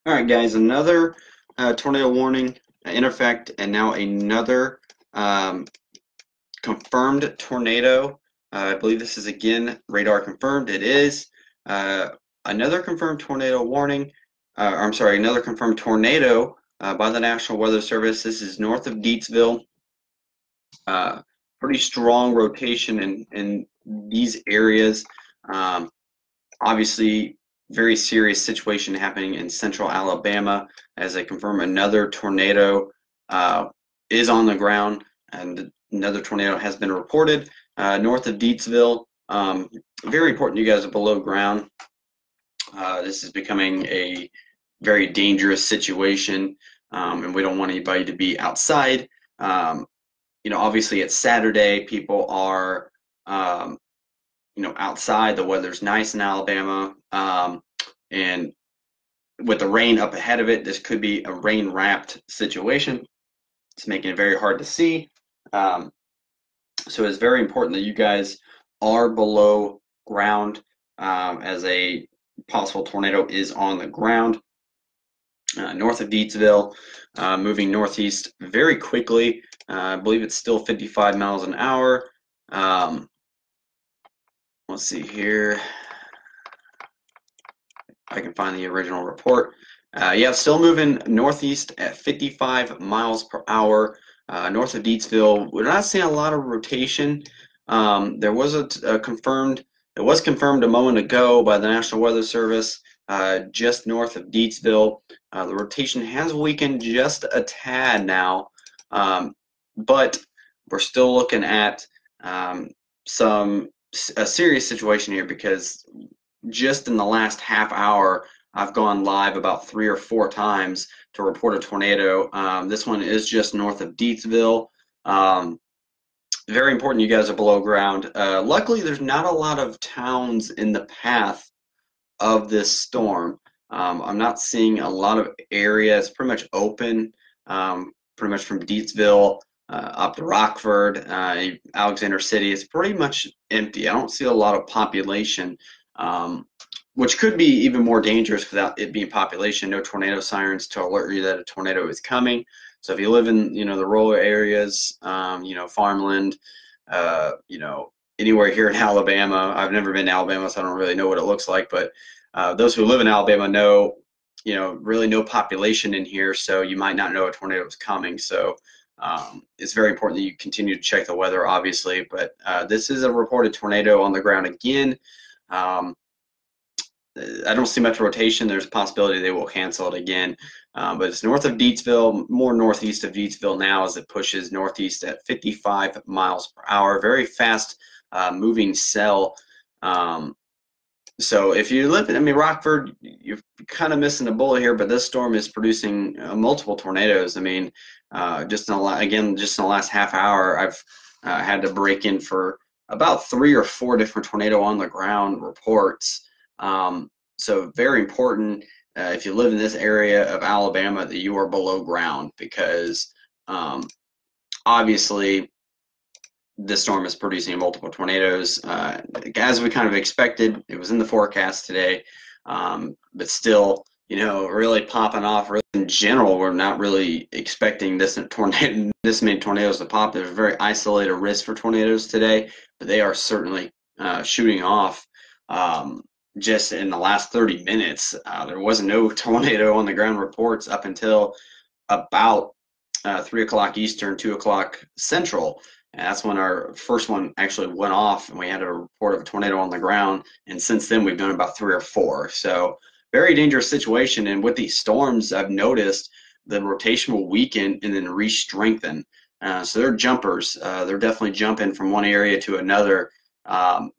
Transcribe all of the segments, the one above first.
All right, guys, another tornado warning in effect, and now another um, confirmed tornado. I believe this is again radar confirmed. It is uh, another confirmed tornado warning. I'm sorry, another confirmed tornado by the National Weather Service. This is north of Deatsville. Pretty strong rotation in these areas. Um, Obviously, very serious situation happening in central Alabama as they confirm another tornado is on the ground, and another tornado has been reported north of Deatsville. Very important you guys are below ground. This is becoming a very dangerous situation, and we don't want anybody to be outside. Obviously it's Saturday. People are outside. The weather's nice in Alabama, and with the rain up ahead of it, this could be a rain-wrapped situation. It's making it very hard to see. So it's very important that you guys are below ground as a possible tornado is on the ground. North of Deatsville, moving northeast very quickly. I believe it's still 55 miles an hour. Let's see here. I can find the original report. Yeah, still moving northeast at 55 miles per hour. North of Deatsville, we're not seeing a lot of rotation. There was it was confirmed a moment ago by the National Weather Service just north of Deatsville. The rotation has weakened just a tad now, but we're still looking at a serious situation here, because just in the last half hour, I've gone live about 3 or 4 times to report a tornado. This one is just north of Deatsville. Very important you guys are below ground. Luckily, there's not a lot of towns in the path of this storm. I'm not seeing a lot of area. It's pretty much open, pretty much from Deatsville up to Rockford, Alexander City. It's pretty much empty. I don't see a lot of population, which could be even more dangerous without it being population. No tornado sirens to alert you that a tornado is coming. So if you live in the rural areas, farmland, anywhere here in Alabama. I've never been to Alabama, so I don't really know what it looks like. But those who live in Alabama know, really no population in here, so you might not know a tornado is coming. So it's very important that you continue to check the weather, obviously. But this is a reported tornado on the ground again. I don't see much rotation. There's a possibility they will cancel it again. But it's north of Deatsville, more northeast of Deatsville now, as it pushes northeast at 55 miles per hour. Very fast moving cell. So if you live in, Rockford, you're kind of missing a bullet here, but this storm is producing multiple tornadoes. Just in the last half hour, I've had to break in for about 3 or 4 different tornado on the ground reports. So very important if you live in this area of Alabama that you are below ground, because obviously this storm is producing multiple tornadoes. As we kind of expected, it was in the forecast today, but still, really popping off. Really, in general, we're not really expecting this many tornadoes to pop. There's a very isolated risk for tornadoes today, but they are certainly shooting off. Just in the last 30 minutes, there wasn't no tornado on the ground reports up until about 3 o'clock Eastern, 2 o'clock Central. And that's when our first one actually went off, and we had a report of a tornado on the ground. And since then, we've done about 3 or 4. So very dangerous situation. And with these storms, I've noticed the rotation will weaken and then re-strengthen. So they're jumpers. They're definitely jumping from one area to another,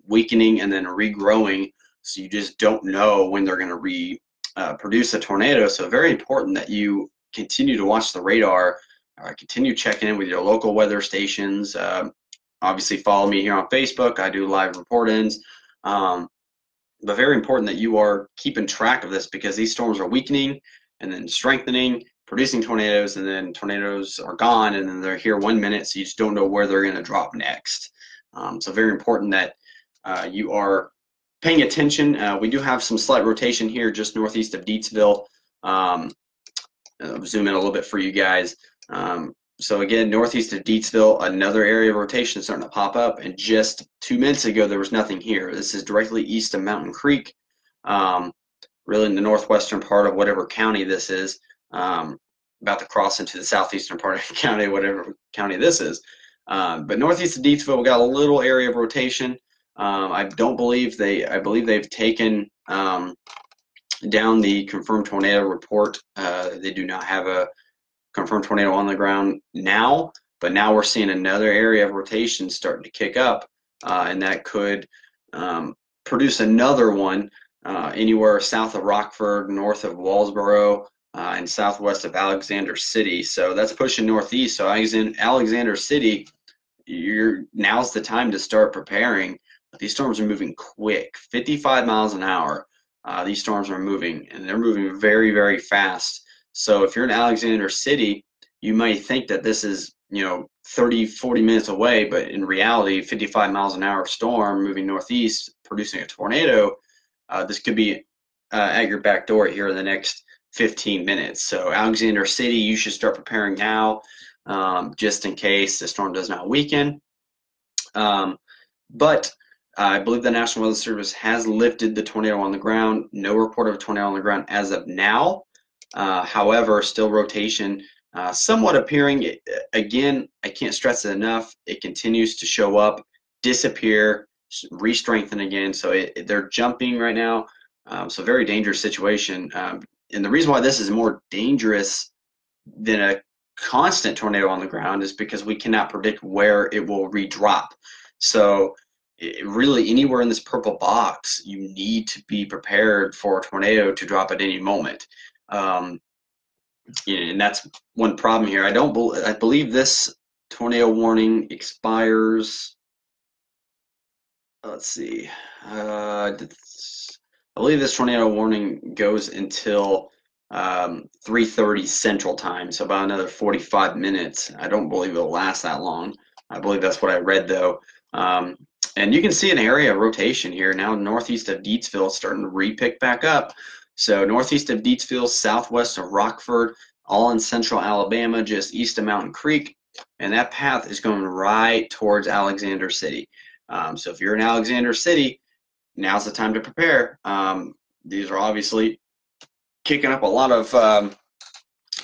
weakening and then regrowing. So you just don't know when they're going to produce a tornado. So very important that you continue to watch the radar, continue checking in with your local weather stations. Obviously follow me here on Facebook. I do live report-ins. But very important that you are keeping track of this, because these storms are weakening and then strengthening, producing tornadoes, and then tornadoes are gone, and then they're here 1 minute, so you just don't know where they're going to drop next. So very important that you are paying attention. We do have some slight rotation here just northeast of Deatsville. I'll zoom in a little bit for you guys. So again, northeast of Deatsville, another area of rotation starting to pop up. And just 2 minutes ago, there was nothing here. This is directly east of Mountain Creek, really in the northwestern part of whatever county this is, about to cross into the southeastern part of the county, whatever county this is. But northeast of Deatsville, we got a little area of rotation. I believe they've taken down the confirmed tornado report. They do not have a confirmed tornado on the ground now, but now we're seeing another area of rotation starting to kick up, and that could produce another one anywhere south of Rockford, north of Wallsboro, and southwest of Alexander City. So that's pushing northeast. So Alexander City, now's the time to start preparing. These storms are moving quick, 55 miles an hour. These storms are moving, and they're moving very, very fast. So if you're in Alexander City, you might think that this is, 30, 40 minutes away, but in reality, 55 miles an hour storm moving northeast, producing a tornado, this could be at your back door here in the next 15 minutes. So Alexander City, you should start preparing now, just in case the storm does not weaken. But I believe the National Weather Service has lifted the tornado on the ground. No report of a tornado on the ground as of now. However, still rotation somewhat appearing. Again, I can't stress it enough. It continues to show up, disappear, re-strengthen again. So they're jumping right now. So very dangerous situation. And the reason why this is more dangerous than a constant tornado on the ground is because we cannot predict where it will re-drop. So really anywhere in this purple box, you need to be prepared for a tornado to drop at any moment. And that's one problem here. I believe this tornado warning expires. Let's see. I believe this tornado warning goes until 3:30 Central Time, so about another 45 minutes. I don't believe it'll last that long. I believe that's what I read, though. And you can see an area of rotation here now northeast of Deatsville starting to re-pick back up. So northeast of Deatsville, southwest of Rockford, all in central Alabama, just east of Mountain Creek. And that path is going right towards Alexander City. So if you're in Alexander City, now's the time to prepare. These are obviously kicking up a lot of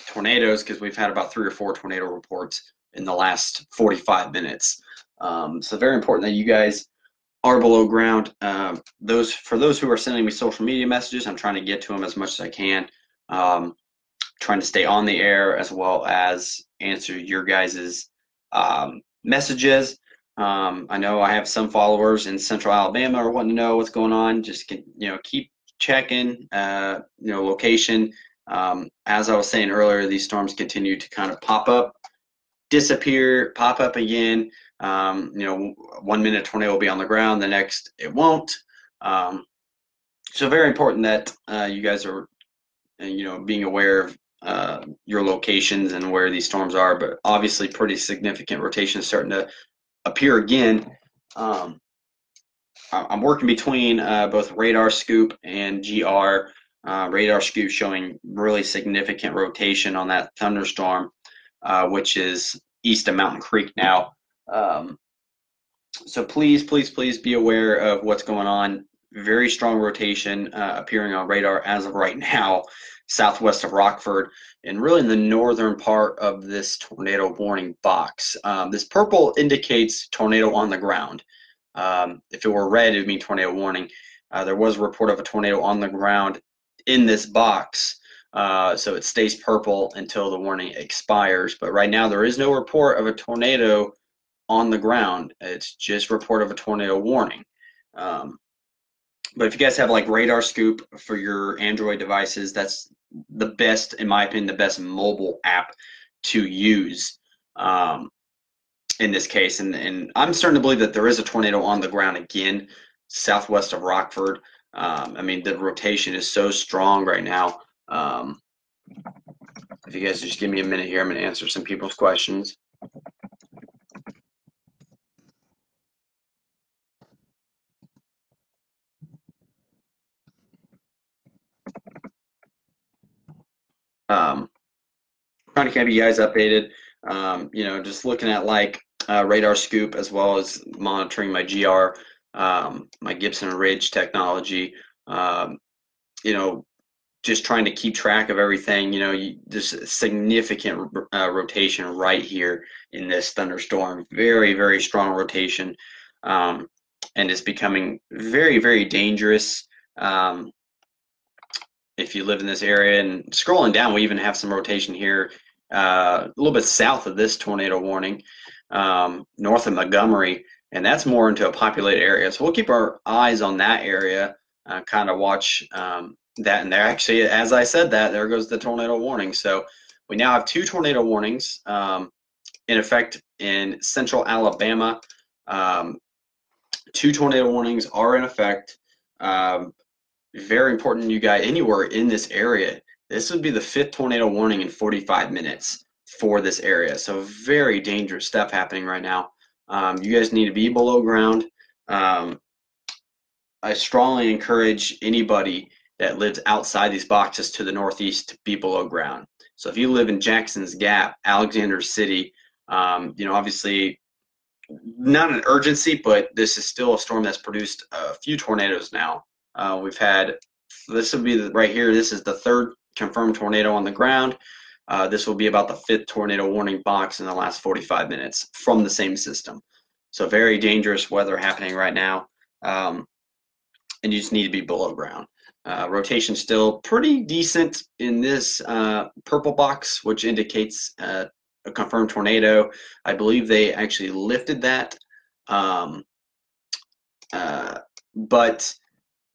tornadoes because we've had about 3 or 4 tornado reports in the last 45 minutes. So very important that you guys are below ground. For those who are sending me social media messages, I'm trying to get to them as much as I can. Trying to stay on the air as well as answer your guys's messages. I know I have some followers in Central Alabama are wanting to know what's going on. Just keep checking location. As I was saying earlier, these storms continue to kind of pop up, disappear, pop up again. 1 minute tornado will be on the ground, the next it won't. So very important that you guys are being aware of your locations and where these storms are, but obviously pretty significant rotation starting to appear again. I'm working between both radar scoop and GR. Radar scoop showing really significant rotation on that thunderstorm, which is east of Mountain Creek now. So please be aware of what's going on. Very strong rotation appearing on radar as of right now, southwest of Rockford, and really in the northern part of this tornado warning box. This purple indicates tornado on the ground. If it were red, it would mean tornado warning. There was a report of a tornado on the ground in this box, so it stays purple until the warning expires. But right now, there is no report of a tornado on the ground. It's just report of a tornado warning. But if you guys have like Radar Scoop for your Android devices, that's the best, in my opinion, the best mobile app to use in this case. And I'm starting to believe that there is a tornado on the ground again, southwest of Rockford. I mean, the rotation is so strong right now. If you guys just give me a minute here, I'm going to answer some people's questions. Um, Trying to keep you guys updated. Just looking at like radar scoop as well as monitoring my GR, my Gibson Ridge technology. Um, you know, just trying to keep track of everything. There's a significant rotation right here in this thunderstorm. Very, very strong rotation, um, and it's becoming very, very dangerous. Um, if you live in this area. And scrolling down, we even have some rotation here, a little bit south of this tornado warning, north of Montgomery, and that's more into a populated area. So we'll keep our eyes on that area, kind of watch that. And there, actually, as I said that, there goes the tornado warning. So we now have two tornado warnings in effect in central Alabama. Um, Two tornado warnings are in effect. Um, Very important, you guys, anywhere in this area. This would be the fifth tornado warning in 45 minutes for this area. So very dangerous stuff happening right now. You guys need to be below ground. Um, I strongly encourage anybody that lives outside these boxes to the northeast to be below ground. So if you live in Jackson's Gap, Alexander City, obviously not an urgency, but this is still a storm that's produced a few tornadoes now. We've had, this will be right here, this is the third confirmed tornado on the ground. This will be about the fifth tornado warning box in the last 45 minutes from the same system. So very dangerous weather happening right now, and you just need to be below ground. Rotation still pretty decent in this purple box, which indicates a confirmed tornado. I believe they actually lifted that, um, uh, but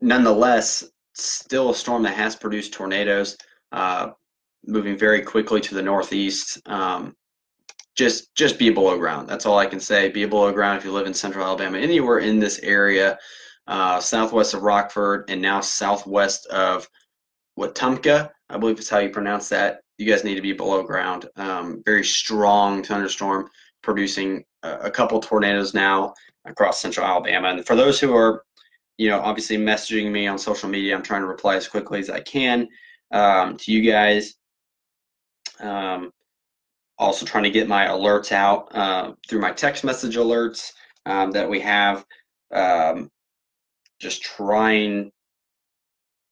nonetheless, still a storm that has produced tornadoes, uh, moving very quickly to the northeast. Just be below ground. That's all I can say. Be below ground if you live in central Alabama, anywhere in this area, southwest of Rockford, and now southwest of Wetumpka, I believe is how you pronounce that. You guys need to be below ground. Very strong thunderstorm producing a couple tornadoes now across central Alabama. And for those who are, obviously messaging me on social media, I'm trying to reply as quickly as I can to you guys. Also trying to get my alerts out through my text message alerts that we have. Just trying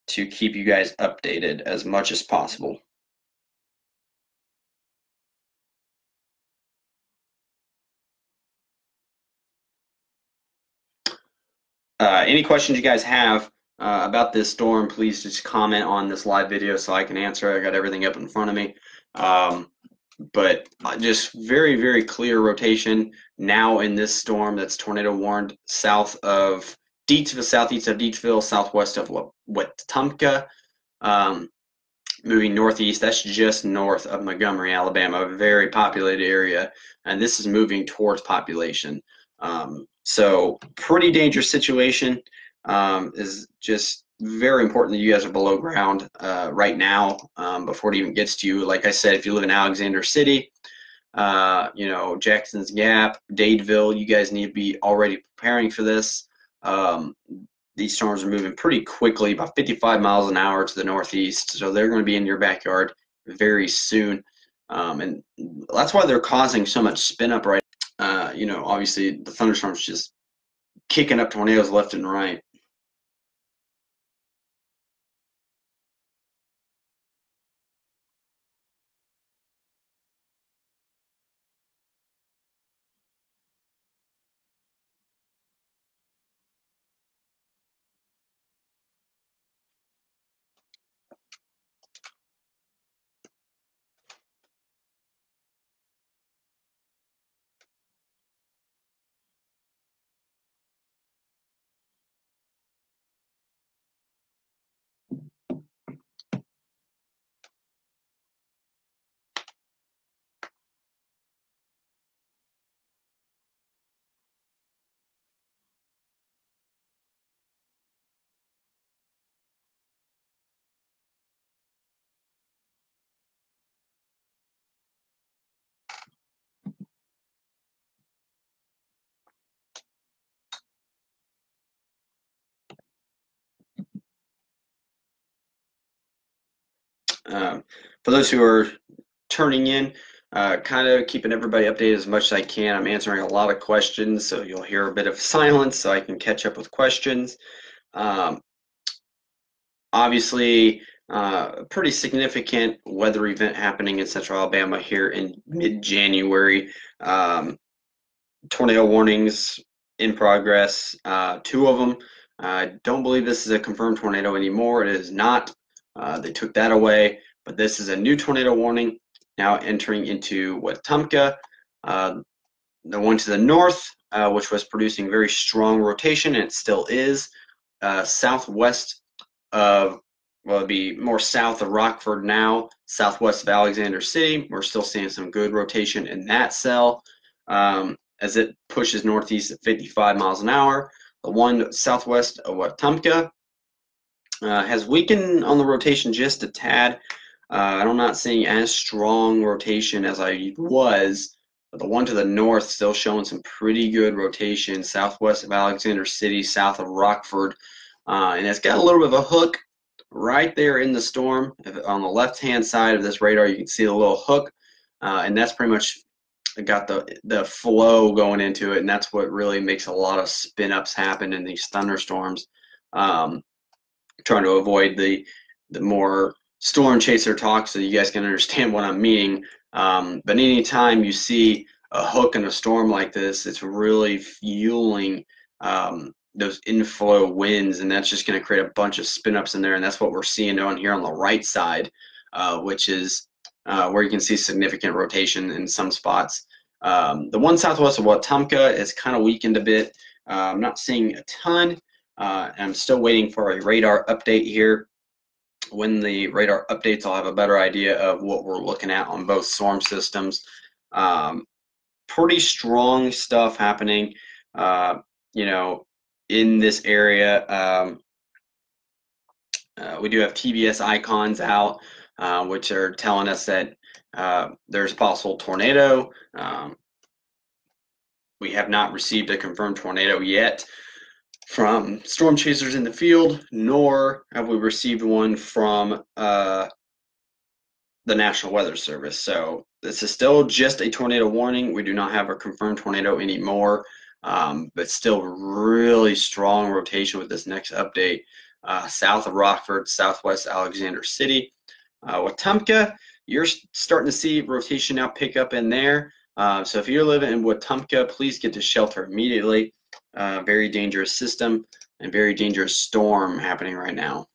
to keep you guys updated as much as possible. Any questions you guys have about this storm, please just comment on this live video so I can answer. I got everything up in front of me. But just very, very clear rotation now in this storm that's tornado warned south of Deatsville, southeast of Deatsville, southwest of Wetumpka, moving northeast. That's just north of Montgomery, Alabama, a very populated area, and this is moving towards population. So pretty dangerous situation. Is just very important that you guys are below ground right now before it even gets to you. Like I said, if you live in Alexander City, Jackson's Gap, Dadeville, you guys need to be already preparing for this. These storms are moving pretty quickly, about 55 miles an hour to the northeast, so they're going to be in your backyard very soon. And that's why they're causing so much spin up right now. Obviously the thunderstorms just kicking up tornadoes left and right. For those who are turning in, kind of keeping everybody updated as much as I can. I'm answering a lot of questions, so you'll hear a bit of silence so I can catch up with questions. Um, Obviously, a pretty significant weather event happening in central Alabama here in mid-January. Tornado warnings in progress, two of them. I don't believe this is a confirmed tornado anymore. It is not. They took that away, but this is a new tornado warning now entering into Wetumpka. Uh, the one to the north, which was producing very strong rotation, and it still is, southwest of, well, it'd be more south of Rockford now, southwest of Alexander City. We're still seeing some good rotation in that cell as it pushes northeast at 55 miles an hour. The one southwest of Wetumpka has weakened on the rotation just a tad. I'm not seeing as strong rotation as I was, but the one to the north still showing some pretty good rotation, southwest of Alexander City, south of Rockford. And it's got a little bit of a hook right there in the storm. On the left-hand side of this radar, you can see the little hook, and that's pretty much got the flow going into it, and that's what really makes a lot of spin-ups happen in these thunderstorms. Trying to avoid the more storm chaser talk so you guys can understand what I'm meaning. But anytime you see a hook in a storm like this, it's really fueling those inflow winds, and that's just going to create a bunch of spin ups in there. And that's what we're seeing down here on the right side, which is where you can see significant rotation in some spots. The one southwest of Wetumpka is kind of weakened a bit. I'm not seeing a ton. I'm still waiting for a radar update here. When the radar updates, I'll have a better idea of what we're looking at on both storm systems. Pretty strong stuff happening, you know, in this area. We do have TBS icons out, which are telling us that there's a possible tornado. We have not received a confirmed tornado yet from storm chasers in the field, nor have we received one from the National Weather Service. So this is still just a tornado warning. We do not have a confirmed tornado anymore, but still really strong rotation with this next update. South of Rockford, southwest Alexander City. Wetumpka, you're starting to see rotation now pick up in there. So if you're living in Wetumpka, please get to shelter immediately. Very dangerous system and very dangerous storm happening right now.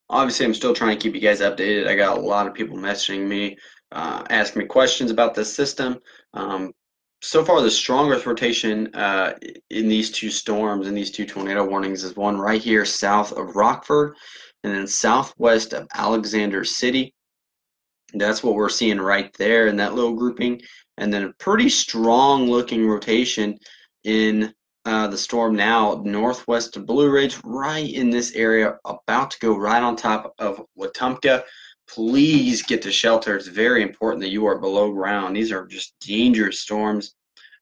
Obviously, I'm still trying to keep you guys updated. I got a lot of people messaging me, asking me questions about this system. So far, the strongest rotation in these two storms, in these two tornado warnings, is one right here south of Rockford and then southwest of Alexander City. That's what we're seeing right there in that little grouping. And then a pretty strong looking rotation in the storm now northwest of Blue Ridge, right in this area, about to go right on top of Wetumpka. Please get to shelter. It's very important that you are below ground. These are just dangerous storms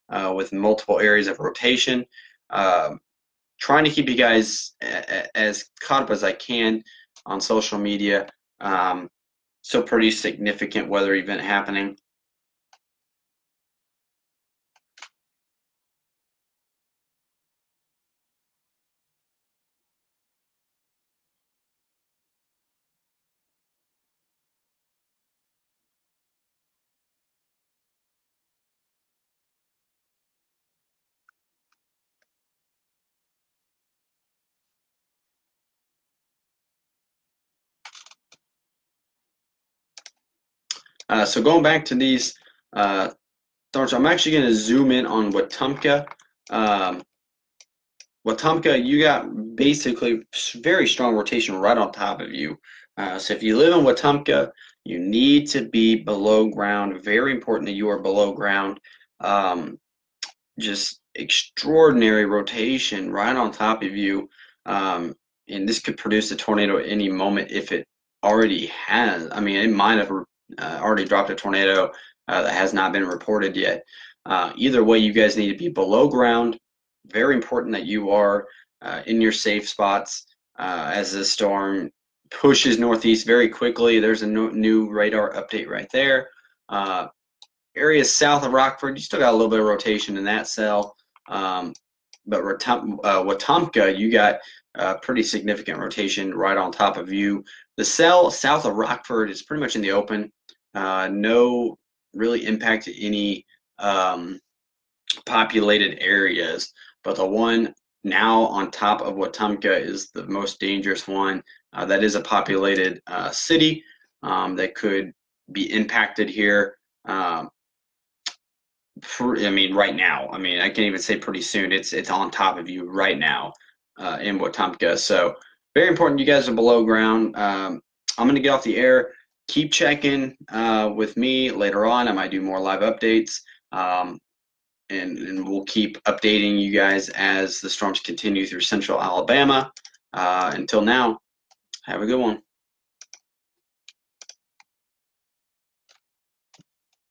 with multiple areas of rotation. Trying to keep you guys as caught up as I can on social media. So pretty significant weather event happening. So going back to these storms, I'm actually going to zoom in on Wetumpka. Um, Wetumpka, you got basically very strong rotation right on top of you. So if you live in Wetumpka, you need to be below ground. Very important that you are below ground. Um, just extraordinary rotation right on top of you. Um, and this could produce a tornado at any moment if it already has. I mean, it might have already dropped a tornado that has not been reported yet. Either way, you guys need to be below ground. Very important that you are in your safe spots as this storm pushes northeast very quickly. There's a new radar update right there. Areas south of Rockford, you still got a little bit of rotation in that cell. Um, but Wetumpka, you got pretty significant rotation right on top of you. The cell south of Rockford is pretty much in the open. No really impact to any populated areas. But the one now on top of Wetumpka is the most dangerous one. That is a populated city that could be impacted here. I mean, right now. I mean, I can't even say pretty soon. It's on top of you right now in Wetumpka. So very important. You guys are below ground. I'm gonna get off the air. Keep checking with me later on. I might do more live updates, and we'll keep updating you guys as the storms continue through central Alabama. Until now, have a good one.